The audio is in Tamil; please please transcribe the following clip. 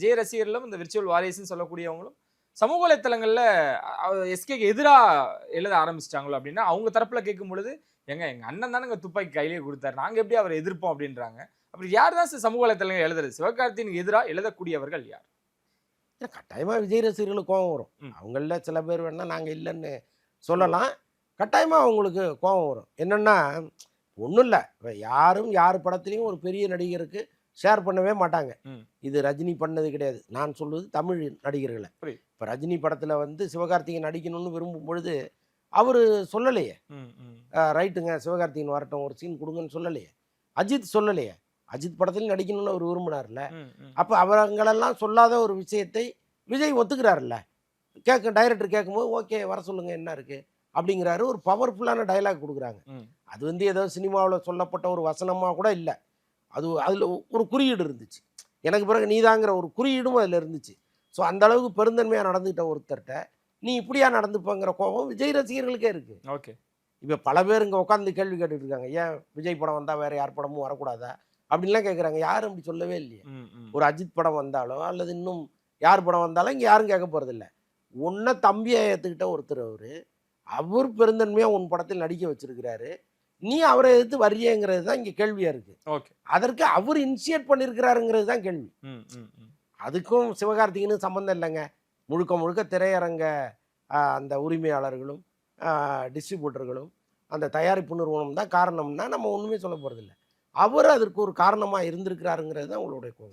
விஜய் ரசிகர்களும் இந்த விர்ச்சுவல் வாரியர்ஸ்னு சொல்லக்கூடியவங்களும் சமூக வலைத்தளங்கள்ல எஸ்கேக்கு எதிரா எழுத ஆரம்பிச்சிட்டாங்களோ அப்படின்னா அவங்க தரப்புல கேட்கும் பொழுது எங்க அண்ணன் தானங்க துப்பாக்கி கையிலேயே கொடுத்தாரு, நாங்க எப்படி அவரை எதிர்ப்போம் அப்படின்றாங்க. அப்படி யார் தான் சமூக வலைத்தளங்கள் எழுதுறது? சிவகார்த்திகேயனுக்கு எதிரா எழுதக்கூடியவர்கள் யார்? கட்டாயமா விஜய் ரசிகர்களுக்கு கோவம் வரும். ம். அவங்கள சில பேர் வேணா நாங்க இல்லன்னு சொல்லலாம். கட்டாயமா அவங்களுக்கு கோவம் வரும். என்னன்னா, ஒண்ணும் இல்ல. இப்ப யாரும் யார் படத்திலயும் ஒரு பெரிய நடிகருக்கு ஷேர் பண்ணவே மாட்டாங்க. ம். இது ரஜினி பண்ணது கிடையாது. நான் சொல்வது தமிழ் நடிகர்கள. புரியுது. இப்ப ரஜினி படத்துல வந்து சிவகார்த்திகேயன் நடிக்கணும்னு விரும்பும் பொழுது, அவரு சொல்லலையே. ம், ம். ரைட்டுங்க சிவகார்த்திகேயன் வரட்டும், ஒரு சீன் குடுங்கன்னு சொல்லலையே. அஜித் சொல்லலையே. அஜித் படத்திலும் நடிக்கணும்னு அவரு விரும்பினார்ல. ம், ம். அப்ப அவங்களெல்லாம் சொல்லாத ஒரு விஷயத்தை விஜய் ஒத்துக்கிறாருல்ல. டைரக்டர் கேட்கும்போது, ஓகே வர சொல்லுங்க என்ன இருக்கு? அப்படிங்கிறாரு. ஒரு பவர்ஃபுல்லான டயலாக் குடுக்குறாங்க. ம். அது வந்து ஏதோ சினிமாவுல சொல்லப்பட்ட ஒரு வசனமா கூட இல்ல. அது அதுல ஒரு குறியீடு இருந்துச்சு. எனக்கு பிறகு நீதாங்கிற ஒரு குறியீடும் அதுல இருந்துச்சு. ஸோ அந்த அளவுக்கு பெருந்தன்மையா நடந்துக்கிட்ட ஒருத்தர்ட்ட, நீ இப்படியா நடந்துப்பங்கிற கோபம் விஜய் ரசிகர்களுக்கே இருக்கு. ஓகே. இப்ப பல பேர் இங்க உட்கார்ந்து கேள்வி கேட்டுட்டு இருக்காங்க. ஏன் விஜய் படம் வந்தா வேற யார் படமும் வரக்கூடாதா? அப்படின்லாம் கேட்குறாங்க. யாரும் அப்படி சொல்லவே இல்லையே. ம், ம். ஒரு அஜித் படம் வந்தாலோ, அல்லது இன்னும் யார் படம் வந்தாலும் இங்க யாரும் கேட்க போறதில்ல. உன்ன தம்பியா ஏத்துக்கிட்ட ஒருத்தர் அவரு. அவர் பெருந்தன்மையா உன் படத்தில் நடிக்க வச்சிருக்கிறாரு. நீ அவரை எதிர்த்து வர்றியேங்கிறது தான் இங்க கேள்வியா இருக்கு. ஓகே. அதற்கு அவர் இனிஷியேட் பண்ணியிருக்கிறாருங்கிறது தான் கேள்வி. ம், ம், ம். அதுக்கும் சிவகார்த்திகேயனுக்கும் சம்மந்தம் இல்லைங்க. முழுக்க முழுக்க திரையரங்க அந்த உரிமையாளர்களும், டிஸ்ட்ரிபியூட்டர்களும், அந்த தயாரிப்பு நிறுவனம் தான் காரணம்னா நம்ம ஒண்ணுமே சொல்ல போறதில்ல. அவர் அதற்கு ஒரு காரணமா இருந்திருக்கிறாருங்கிறது தான் உங்களுடைய கோவம்.